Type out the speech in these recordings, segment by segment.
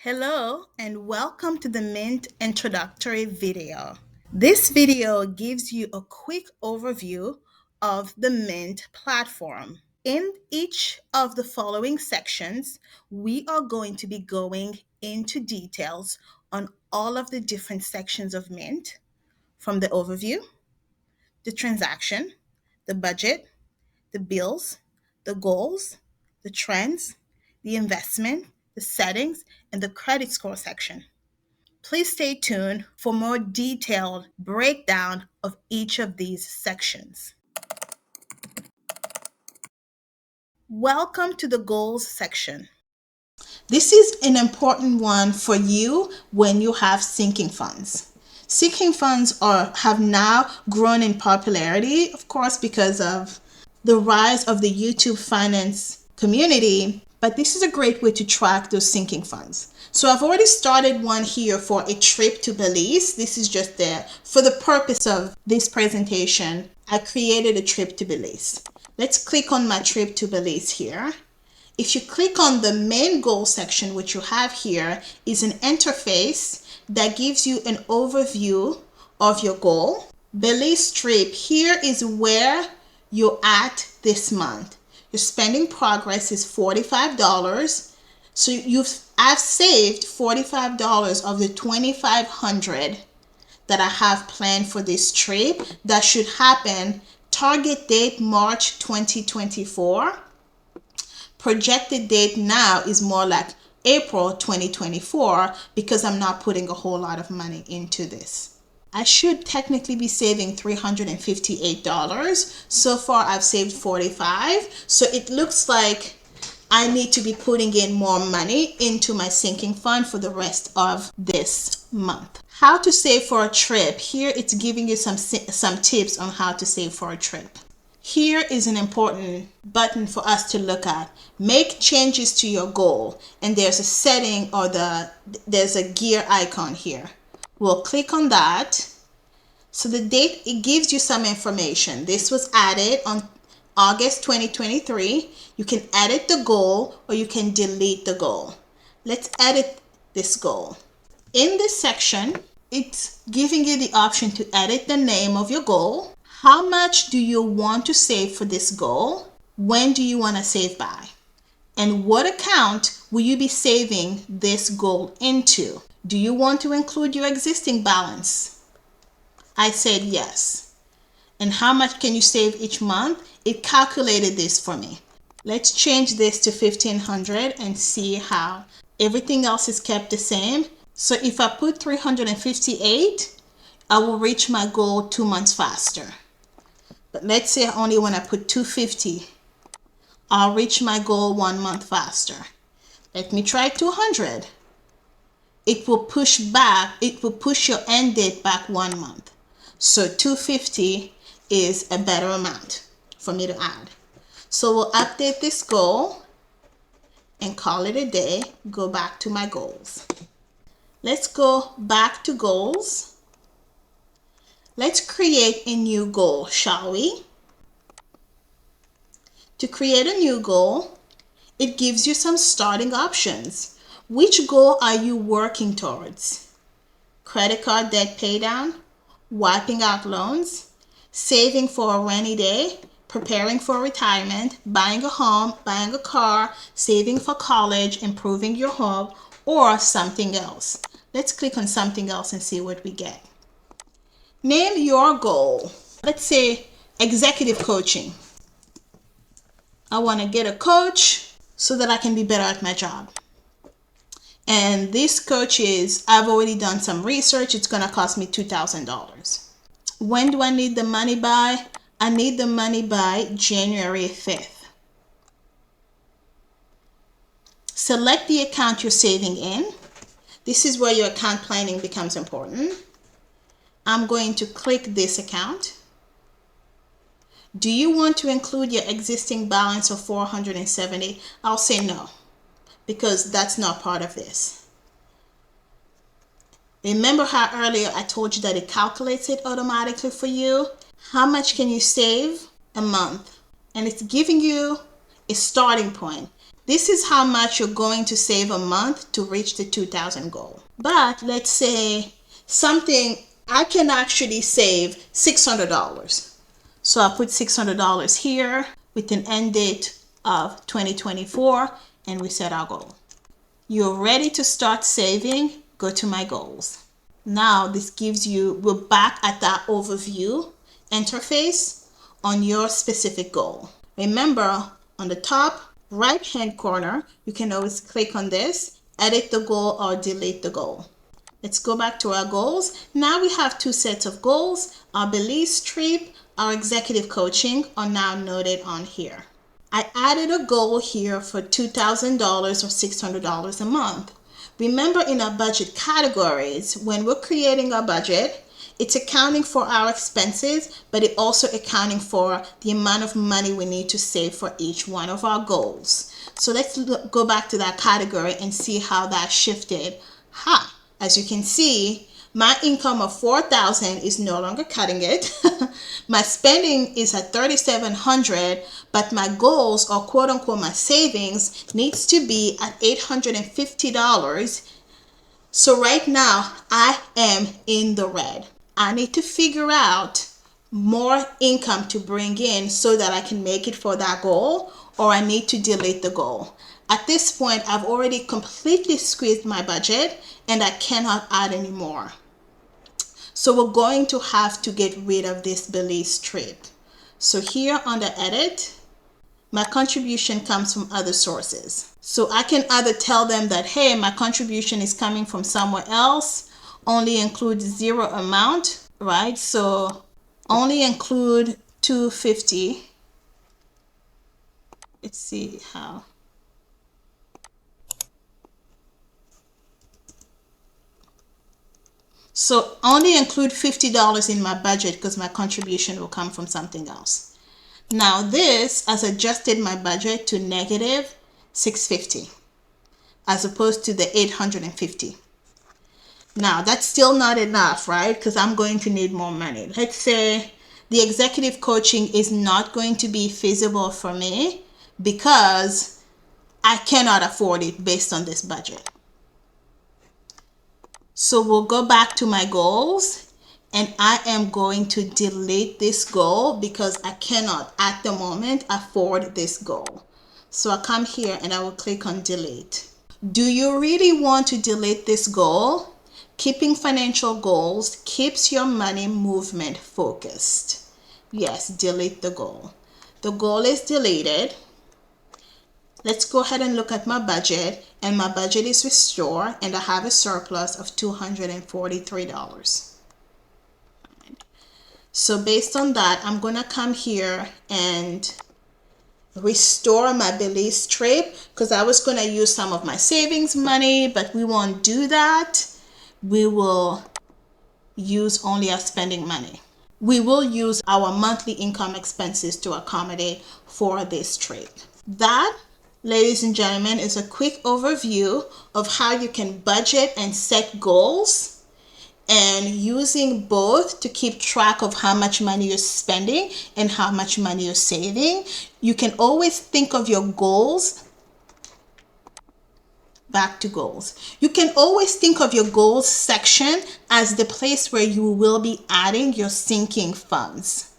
Hello and welcome to the Mint introductory video. This video gives you a quick overview of the Mint platform. In each of the following sections, we are going to be going into details on all of the different sections of Mint, from the overview, the transaction, the budget, the bills, the goals, the trends, the investment, the settings, and the credit score section. Please stay tuned for more detailed breakdown of each of these sections. Welcome to the goals section. This is an important one for you when you have sinking funds. Sinking funds have now grown in popularity, of course, because of the rise of the YouTube finance community, but this is a great way to track those sinking funds. So I've already started one here for a trip to Belize. This is just there for the purpose of this presentation. I created a trip to Belize. Let's click on my trip to Belize here. If you click on the main goal section, which you have here is an interface that gives you an overview of your goal. Belize trip, here is where you're at this month. Your spending progress is $45. So I've saved $45 of the $2,500 that I have planned for this trip. That should happen target date March 2024. Projected date now is more like April 2024 because I'm not putting a whole lot of money into this. I should technically be saving $358. So far I've saved $45. So it looks like I need to be putting in more money into my sinking fund for the rest of this month. How to save for a trip. Here it's giving you some tips on how to save for a trip. Here is an important button for us to look at. Make changes to your goal. And there's a setting or there's a gear icon here. We'll click on that. So the date, it gives you some information. This was added on August 2023. You can edit the goal or you can delete the goal. Let's edit this goal. In this section, it's giving you the option to edit the name of your goal. How much do you want to save for this goal? When do you want to save by? And what account will you be saving this goal into? Do you want to include your existing balance? I said yes. And how much can you save each month? It calculated this for me. Let's change this to $1,500 and see how everything else is kept the same. So if I put 358, I will reach my goal 2 months faster. But let's say only when I put 250, I'll reach my goal 1 month faster. Let me try 200. It will push your end date back 1 month. So 250 is a better amount for me to add. So we'll update this goal and call it a day. Go back to my goals. Let's go back to goals. Let's create a new goal, shall we? To create a new goal, it gives you some starting options. Which goal are you working towards? Credit card debt pay down, wiping out loans, saving for a rainy day, preparing for retirement, buying a home, buying a car, saving for college, improving your home, or something else. Let's click on something else and see what we get. Name your goal. Let's say executive coaching. I want to get a coach so that I can be better at my job. And this coach I've already done some research. It's going to cost me $2,000. When do I need the money by? I need the money by January 5th. Select the account you're saving in. This is where your account planning becomes important. I'm going to click this account. Do you want to include your existing balance of $470? I'll say no, because that's not part of this. Remember how earlier I told you that it calculates it automatically for you? How much can you save a month? And it's giving you a starting point. This is how much you're going to save a month to reach the 2,000 goal. But let's say I can actually save $600. So I'll put $600 here with an end date of 2024, and we set our goal. You're ready to start saving, go to my goals. Now this gives you, we're back at that overview interface on your specific goal. Remember, on the top right hand corner, you can always click on this, edit the goal or delete the goal. Let's go back to our goals. Now we have two sets of goals. Our Belize trip, our executive coaching are now noted on here. I added a goal here for $2,000 or $600 a month. Remember, in our budget categories, when we're creating our budget, it's accounting for our expenses, but it also accounting for the amount of money we need to save for each one of our goals. So let's go back to that category and see how that shifted. As you can see, my income of $4,000 is no longer cutting it. My spending is at $3,700, but my goals, or quote unquote my savings, needs to be at $850. So right now I am in the red. I need to figure out more income to bring in so that I can make it for that goal, or I need to delete the goal. At this point, I've already completely squeezed my budget and I cannot add any more. So we're going to have to get rid of this Belize trip. So here on the edit, my contribution comes from other sources. So I can either tell them that, hey, my contribution is coming from somewhere else, only include zero amount, right? So only include $250. Let's see how. So only include $50 in my budget because my contribution will come from something else. Now this has adjusted my budget to negative $650 as opposed to the $850. Now that's still not enough, right? Because I'm going to need more money. Let's say the executive coaching is not going to be feasible for me because I cannot afford it based on this budget. So we'll go back to my goals and I am going to delete this goal because I cannot at the moment afford this goal. So I'll come here and I will click on delete. Do you really want to delete this goal? Keeping financial goals keeps your money movement focused. Yes, delete the goal. The goal is deleted. Let's go ahead and look at my budget, and my budget is restored and I have a surplus of $243. So based on that, I'm gonna come here and restore my Belize trip because I was gonna use some of my savings money, but we won't do that. We will use only our spending money. We will use our monthly income expenses to accommodate for this trip. That, ladies and gentlemen, is a quick overview of how you can budget and set goals, and using both to keep track of how much money you're spending and how much money you're saving. You can always think of your goals. Back to goals. You can always think of your goals section as the place where you will be adding your sinking funds.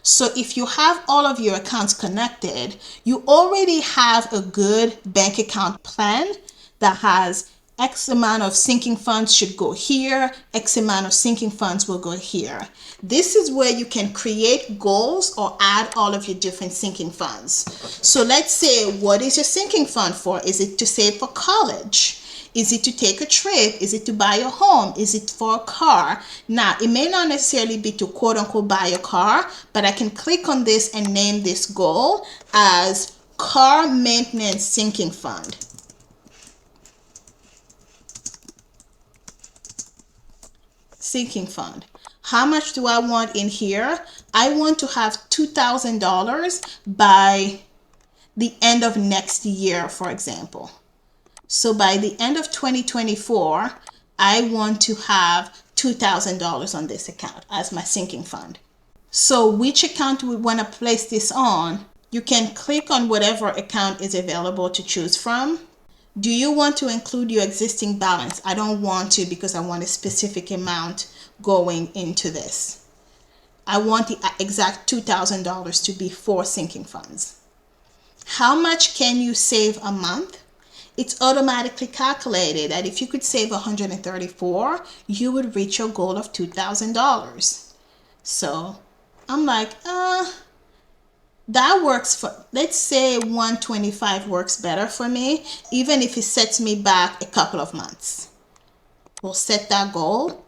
So if you have all of your accounts connected, you already have a good bank account plan that has X amount of sinking funds should go here, X amount of sinking funds will go here. This is where you can create goals or add all of your different sinking funds. So let's say, what is your sinking fund for? Is it to save for college? Is it to take a trip? Is it to buy a home? Is it for a car? Now, it may not necessarily be to quote unquote buy a car, but I can click on this and name this goal as car maintenance sinking fund. Sinking fund. How much do I want in here? I want to have $2,000 by the end of next year, for example. So by the end of 2024, I want to have $2,000 on this account as my sinking fund. So which account do we want to place this on? You can click on whatever account is available to choose from. Do you want to include your existing balance? I don't want to because I want a specific amount going into this. I want the exact $2,000 to be for sinking funds. How much can you save a month? It's automatically calculated that if you could save $134, you would reach your goal of $2,000. So I'm like, that works for, let's say 125 works better for me, even if it sets me back a couple of months. We'll set that goal.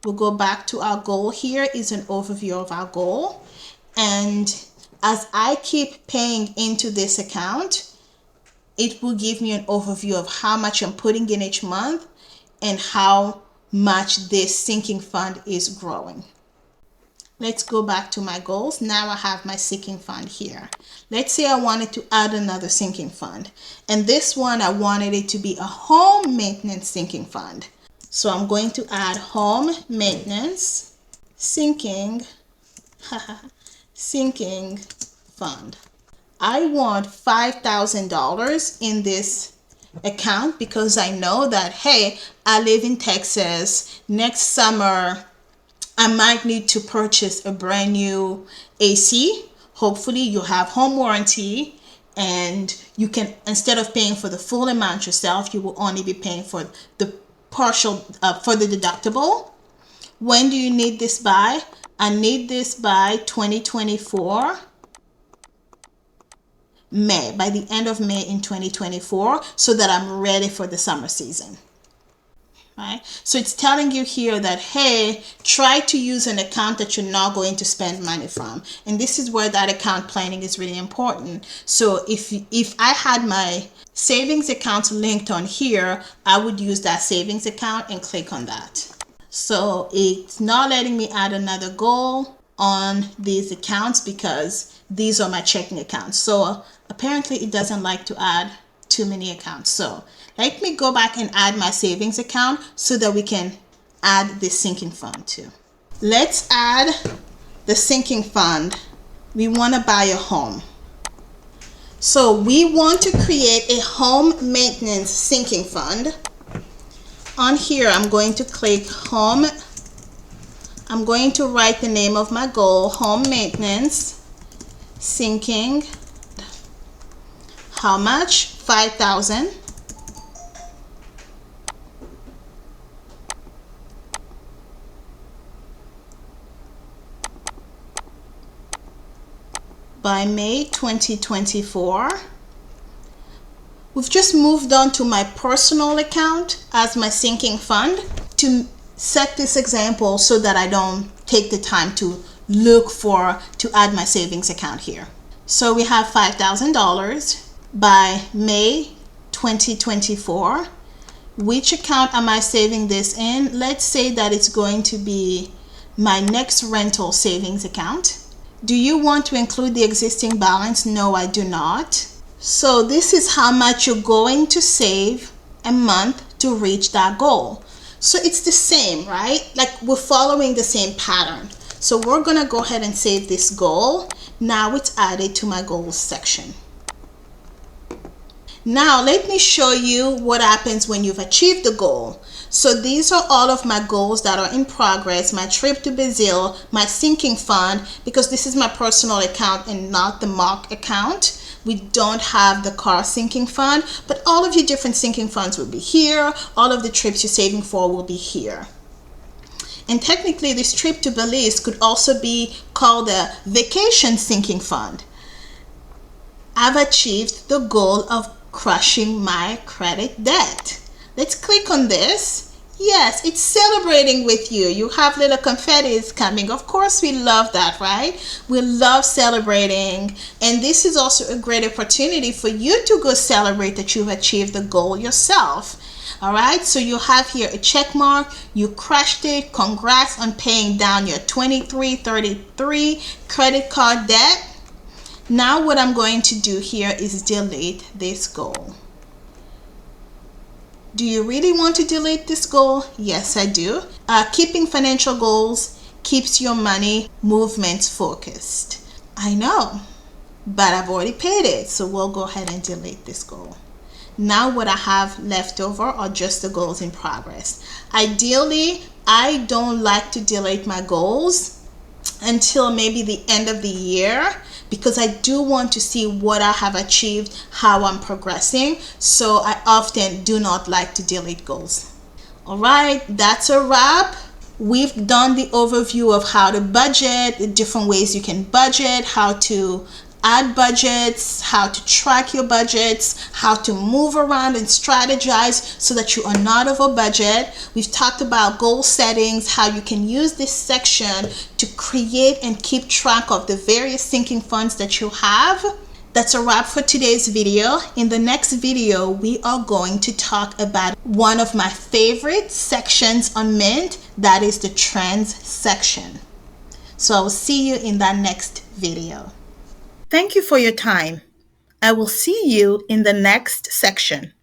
We'll go back to our goal. Here is an overview of our goal. And as I keep paying into this account, it will give me an overview of how much I'm putting in each month and how much this sinking fund is growing. Let's go back to my goals. Now I have my sinking fund here. Let's say I wanted to add another sinking fund. And this one, I wanted it to be a home maintenance sinking fund. So I'm going to add home maintenance sinking fund. I want $5,000 in this account because I know that, hey, I live in Texas. Next summer, I might need to purchase a brand new AC. Hopefully you have home warranty and you can, instead of paying for the full amount yourself, you will only be paying for the partial, for the deductible. When do you need this by? I need this by 2024 May, by the end of May in 2024, so that I'm ready for the summer season. Right? So it's telling you here that, hey, try to use an account that you're not going to spend money from. And this is where that account planning is really important. So if I had my savings account linked on here, I would use that savings account and click on that. So it's not letting me add another goal on these accounts because these are my checking accounts. So apparently it doesn't like to add too many accounts. So let me go back and add my savings account so that we can add this sinking fund too. Let's add the sinking fund. We want to buy a home. So we want to create a home maintenance sinking fund. On here, I'm going to click home. I'm going to write the name of my goal, home maintenance sinking. How much? 5,000. By May 2024. We've just moved on to my personal account as my sinking fund to set this example so that I don't take the time to look to add my savings account here. So we have $5,000 by May 2024. Which account am I saving this in? Let's say that it's going to be my next rental savings account. Do you want to include the existing balance? No, I do not. So this is how much you're going to save a month to reach that goal. So it's the same, right? Like we're following the same pattern. So we're gonna go ahead and save this goal. Now it's added to my goals section. Now let me show you what happens when you've achieved the goal. So these are all of my goals that are in progress, my trip to Brazil, my sinking fund, because this is my personal account and not the Mark account. We don't have the car sinking fund, but all of your different sinking funds will be here. All of the trips you're saving for will be here. And technically this trip to Belize could also be called a vacation sinking fund. I've achieved the goal of crushing my credit debt. Let's click on this. Yes, it's celebrating with you. You have little confettis coming. Of course, we love that, right? We love celebrating. And this is also a great opportunity for you to go celebrate that you've achieved the goal yourself. All right, so you have here a check mark. You crushed it. Congrats on paying down your $23.33 credit card debt. Now what I'm going to do here is delete this goal. Do you really want to delete this goal? Yes, I do. Keeping financial goals keeps your money movements focused. I know, but I've already paid it. So we'll go ahead and delete this goal. Now what I have left over are just the goals in progress. Ideally, I don't like to delete my goals until maybe the end of the year, because I do want to see what I have achieved, how I'm progressing. So I often do not like to delete goals. All right, that's a wrap. We've done the overview of how to budget, the different ways you can budget, how to add budgets, how to track your budgets, how to move around and strategize so that you are not over budget. We've talked about goal settings, how you can use this section to create and keep track of the various sinking funds that you have. That's a wrap for today's video. In the next video, we are going to talk about one of my favorite sections on Mint, that is the trends section. So I will see you in that next video. Thank you for your time. I will see you in the next section.